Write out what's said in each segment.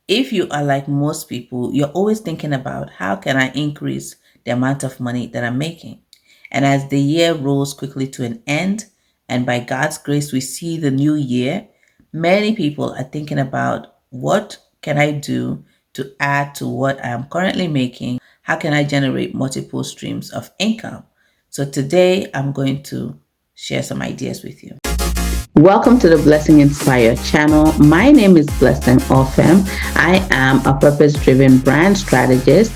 If you are like most people, you're always thinking about how can I increase the amount of money that I'm making. And as the year rolls quickly to an end, and by God's grace, we see the new year, many people are thinking about what can I do to add to what I am currently making? How can I generate multiple streams of income? So today I'm going to share some ideas with you. Welcome to the Blessing Inspire channel. My name is Blessing Ofem. I am a purpose-driven brand strategist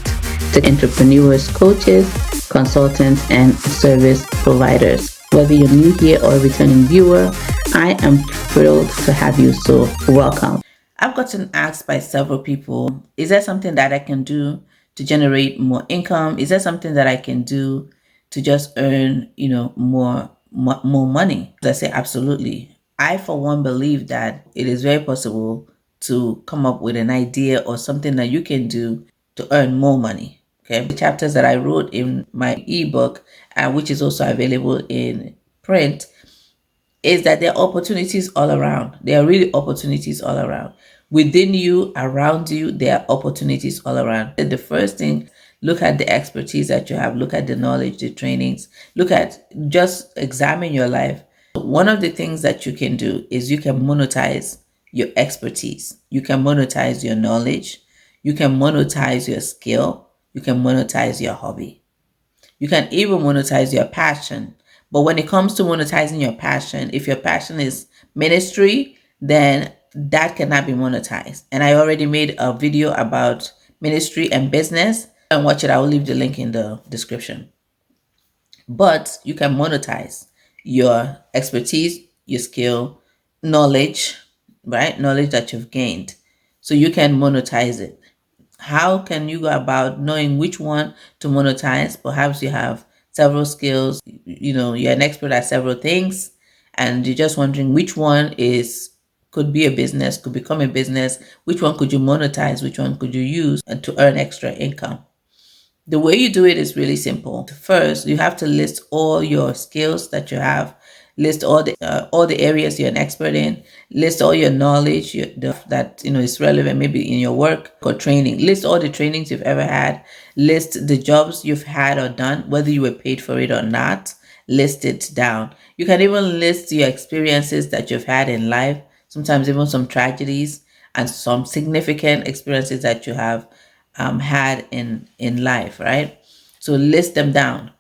to entrepreneurs, coaches, consultants, and service providers. Whether you're new here or a returning viewer, I am thrilled to have you, so welcome. I've gotten asked by several people, is there something that I can do to generate more income? Is there something that I can do to just earn, more money? I say absolutely. I, for one, believe that it is very possible to come up with an idea or something that you can do to earn more money. Okay, the chapters that I wrote in my ebook, which is also available in print, is that there are opportunities all around. There are really opportunities all around. Within you, around you, there are opportunities all around. The first thing, look at the expertise that you have, look at the knowledge, the trainings, just examine your life. One of the things that you can do is you can monetize your expertise. You can monetize your knowledge. You can monetize your skill. You can monetize your hobby. You can even monetize your passion. But when it comes to monetizing your passion, if your passion is ministry, then that cannot be monetized. And I already made a video about ministry and business. And watch it. I will leave the link in the description. But you can monetize your expertise, your skill, knowledge, right? Knowledge that you've gained. So you can monetize it. How can you go about knowing which one to monetize? Perhaps you have several skills, you're an expert at several things, and you're just wondering which one could be a business, could become a business, which one could you monetize, which one could you use and to earn extra income. The way you do it is really simple. First, you have to list all your skills that you have, list all the areas you're an expert in, list all your knowledge that is relevant maybe in your work or training. List all the trainings you've ever had, list the jobs you've had or done, whether you were paid for it or not. List it down. You can even list your experiences that you've had in life, sometimes even some tragedies and some significant experiences that you have had in life, right? So list them down.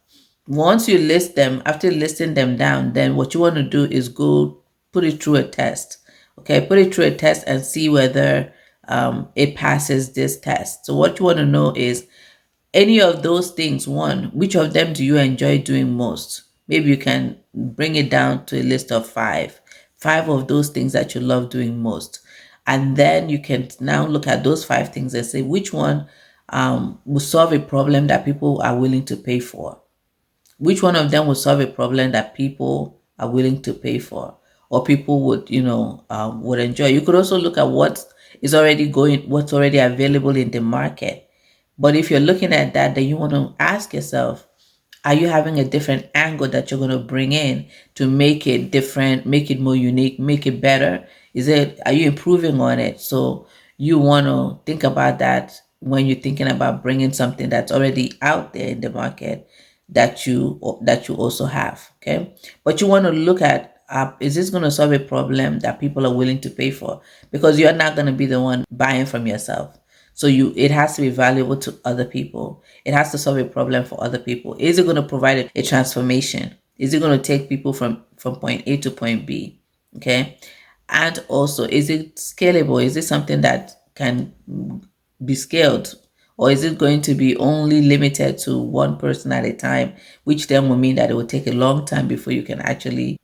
Once you list them, after listing them down, then what you want to do is go put it through a test. Okay, put it through a test and see whether it passes this test. So what you want to know is any of those things. One, which of them do you enjoy doing most? Maybe you can bring it down to a list of five of those things that you love doing most. And then you can now look at those 5 things and say which one will solve a problem that people are willing to pay for. Which one of them will solve a problem that people are willing to pay for, or people would would enjoy. You could also look at what's already available in the market. But if you're looking at that, then you want to ask yourself, are you having a different angle that you're going to bring in to make it different, make it more unique, make it better? Are you improving on it? So you want to think about that when you're thinking about bringing something that's already out there in the market that you also have. Okay, but you want to look at, is this going to solve a problem that people are willing to pay for? Because you're not going to be the one buying from yourself. So it has to be valuable to other people. It has to solve a problem for other people. Is it going to provide a transformation? Is it going to take people from point A to point B? Okay. And also, is it scalable? Is it something that can be scaled? Or is it going to be only limited to one person at a time, which then will mean that it will take a long time before you can actually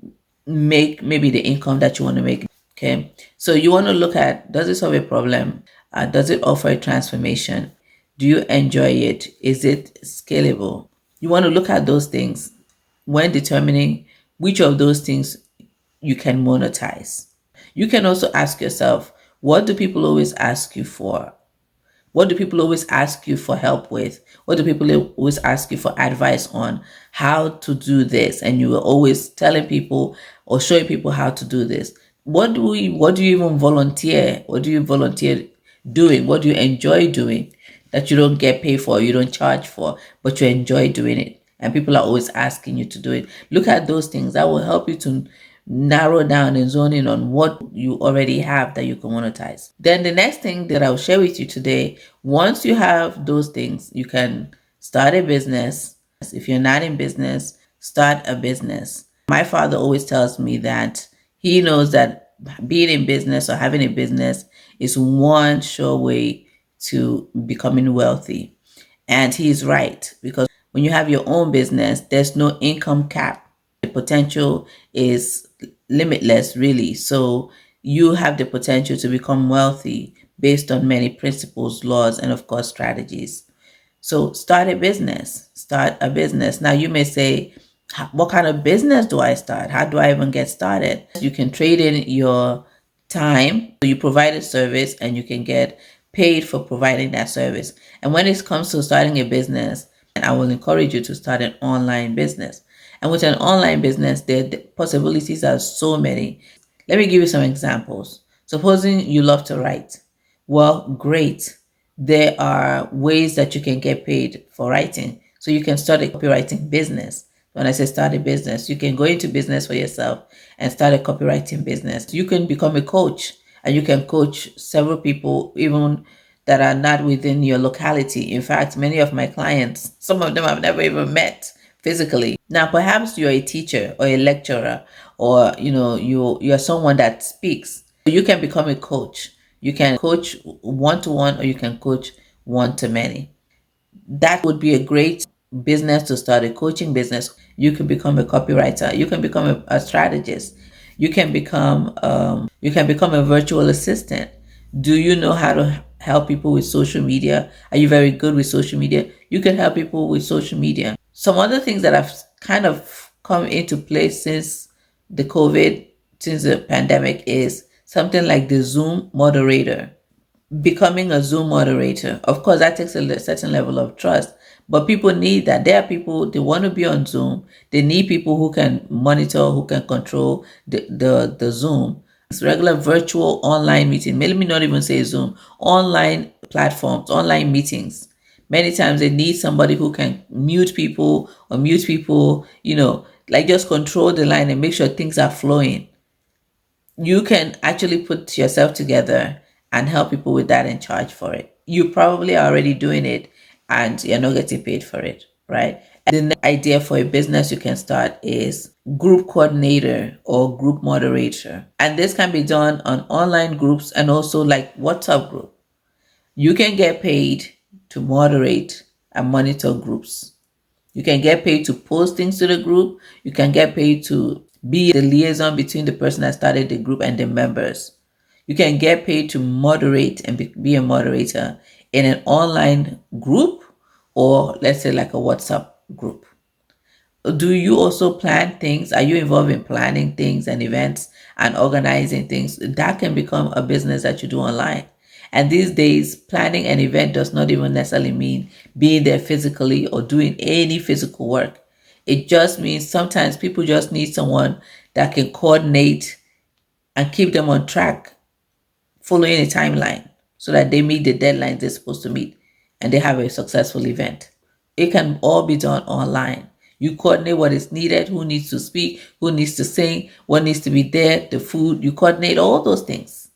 make maybe the income that you want to make? Okay. So you want to look at, does it solve a problem? Does it offer a transformation? Do you enjoy it? Is it scalable? You want to look at those things when determining which of those things you can monetize. You can also ask yourself, what do people always ask you for? What do people always ask you for help with? What do people always ask you for advice on how to do this? And you are always telling people or showing people how to do this. What do you even volunteer? Or do you volunteer doing? What do you enjoy doing that you don't get paid for, you don't charge for, but you enjoy doing it? And people are always asking you to do it. Look at those things. That will help you to narrow down and zone in on what you already have that you can monetize. Then the next thing that I'll share with you today, once you have those things, you can start a business. If you're not in business, start a business. My father always tells me that he knows that being in business or having a business is one sure way to becoming wealthy. And he's right, because when you have your own business, there's no income cap. The potential is limitless, really. So you have the potential to become wealthy based on many principles, laws, and of course, strategies. So start a business. Start a business. Now you may say, what kind of business do I start? How do I even get started? You can trade in your time. So you provide a service and you can get paid for providing that service. And when it comes to starting a business, I will encourage you to start an online business. And with an online business, the possibilities are so many. Let me give you some examples. Supposing you love to write. Well, great. There are ways that you can get paid for writing. So you can start a copywriting business. When I say start a business, you can go into business for yourself and start a copywriting business. You can become a coach and you can coach several people, even that are not within your locality. In fact, many of my clients, some of them I've never even met physically. Now, perhaps you're a teacher or a lecturer, or you're someone that speaks. You can become a coach. You can coach one-to-one, or you can coach one-to-many. That would be a great business to start, a coaching business. You can become a copywriter. You can become a strategist. You can become a virtual assistant. Do you know how to help people with social media? Are you very good with social media? You can help people with social media. Some other things that have kind of come into place since the pandemic is something like the Zoom moderator. Becoming a Zoom moderator. Of course, that takes a certain level of trust, but people need that. There are people, they want to be on Zoom. They need people who can monitor, who can control the Zoom. It's regular virtual online meeting. Let me not even say Zoom. Online platforms, online meetings. Many times they need somebody who can mute people or mute people, like just control the line and make sure things are flowing. You can actually put yourself together and help people with that and charge for it. You probably are already doing it and you're not getting paid for it, right? And the next idea for a business you can start is group coordinator or group moderator. And this can be done on online groups and also like WhatsApp group. You can get paid to moderate and monitor groups. You can get paid to post things to the group. You can get paid to be the liaison between the person that started the group and the members. You can get paid to moderate and be a moderator in an online group, or let's say like a WhatsApp group. Do you also plan things? Are you involved in planning things and events and organizing things? That can become a business that you do online. And these days, planning an event does not even necessarily mean being there physically or doing any physical work. It just means sometimes people just need someone that can coordinate and keep them on track, following a timeline so that they meet the deadlines they're supposed to meet and they have a successful event. It can all be done online. You coordinate what is needed, who needs to speak, who needs to sing, what needs to be there, the food. You coordinate all those things.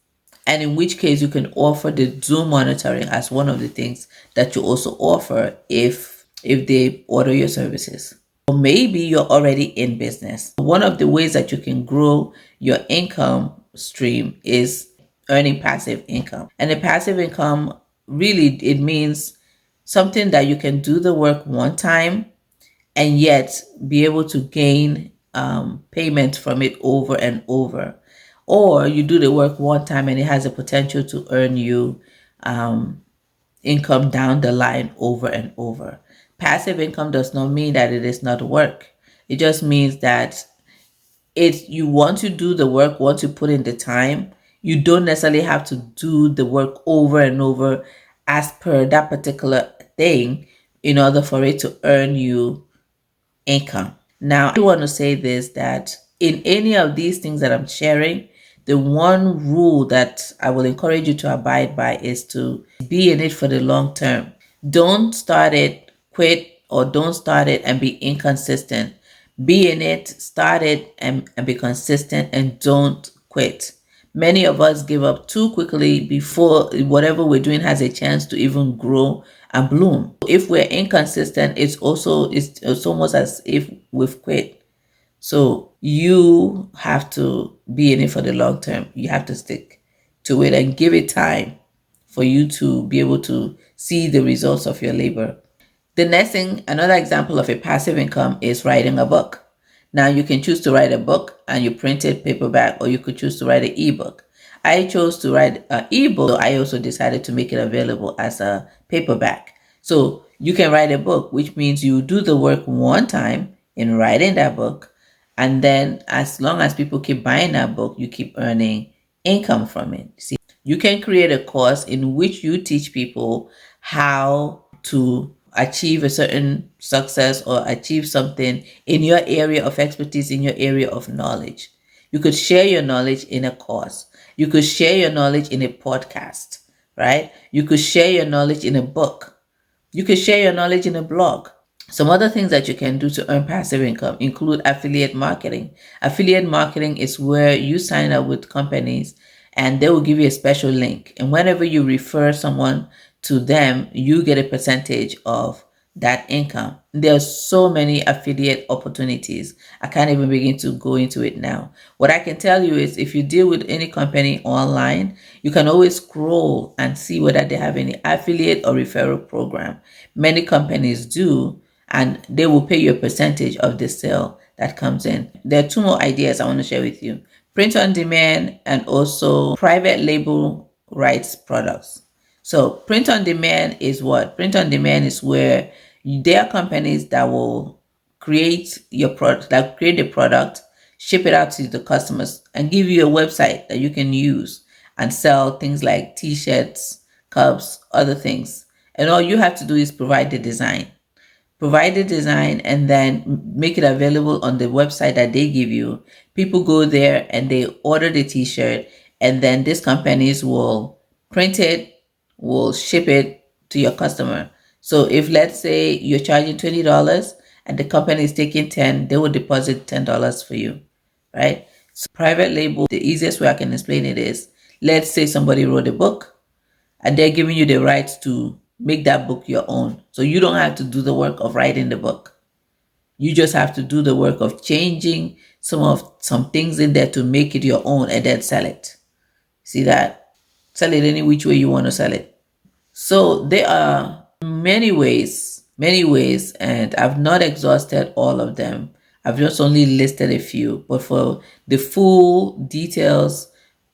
And in which case you can offer the Zoom monitoring as one of the things that you also offer if they order your services. Or maybe you're already in business. One of the ways that you can grow your income stream is earning passive income. And the passive income, really, it means something that you can do the work one time and yet be able to gain payment from it over and over. Or you do the work one time and it has a potential to earn you income down the line over and over. Passive income does not mean that it is not work. It just means that you want to do the work, once you put in the time, you don't necessarily have to do the work over and over as per that particular thing in order for it to earn you income. Now, I want to say this, that in any of these things that I'm sharing, The one rule that I will encourage you to abide by is to be in it for the long term. Don't start it, quit, or don't start it and be inconsistent. Be in it, start it, and be consistent, and don't quit. Many of us give up too quickly before whatever we're doing has a chance to even grow and bloom. If we're inconsistent, it's almost as if we've quit. So you have to be in it for the long term. You have to stick to it and give it time for you to be able to see the results of your labor. The next thing, another example of a passive income is writing a book. Now you can choose to write a book and you print it paperback, or you could choose to write an ebook. I chose to write an ebook, so I also decided to make it available as a paperback. So you can write a book, which means you do the work one time in writing that book, and then as long as people keep buying that book, you keep earning income from it. See, you can create a course in which you teach people how to achieve a certain success or achieve something in your area of expertise, in your area of knowledge. You could share your knowledge in a course. You could share your knowledge in a podcast, right? You could share your knowledge in a book. You could share your knowledge in a blog. Some other things that you can do to earn passive income include affiliate marketing. Affiliate marketing is where you sign up with companies and they will give you a special link. And whenever you refer someone to them, you get a percentage of that income. There's so many affiliate opportunities. I can't even begin to go into it now. What I can tell you is if you deal with any company online, you can always scroll and see whether they have any affiliate or referral program. Many companies do, and they will pay you a percentage of the sale that comes in. There are two more ideas I want to share with you: print on demand and also private label rights products. So print on demand is what? Print on demand is where there are companies that will create your product, that create the product, ship it out to the customers, and give you a website that you can use and sell things like t-shirts, cups, other things. And all you have to do is provide the design and then make it available on the website that they give you. People go there and they order the t-shirt, and then these companies will print it, will ship it to your customer. So if, let's say, you're charging $20 and the company is taking 10, they will deposit $10 for you, right? So private label, the easiest way I can explain it is, let's say somebody wrote a book and they're giving you the rights to make that book your own. So you don't have to do the work of writing the book. You just have to do the work of changing some things in there to make it your own and then sell it. See that? Sell it any which way you want to sell it. So there are many ways, and I've not exhausted all of them. I've just only listed a few, but for the full details,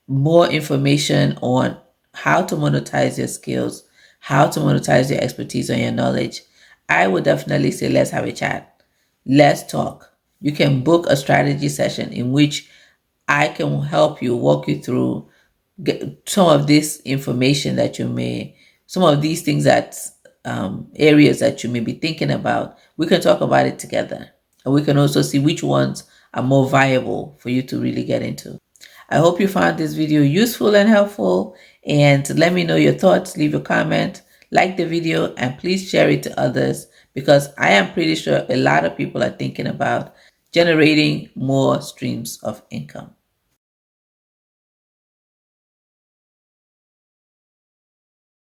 more information on how to monetize your skills, how to monetize your expertise and your knowledge, I would definitely say let's have a chat. Let's talk. You can book a strategy session in which I can help you, walk you through some of this information that you may, some of these things that areas that you may be thinking about. We can talk about it together, and we can also see which ones are more viable for you to really get into. I hope you found this video useful and helpful, and let me know your thoughts. Leave a comment, like the video, and please share it to others, because I am pretty sure a lot of people are thinking about generating more streams of income.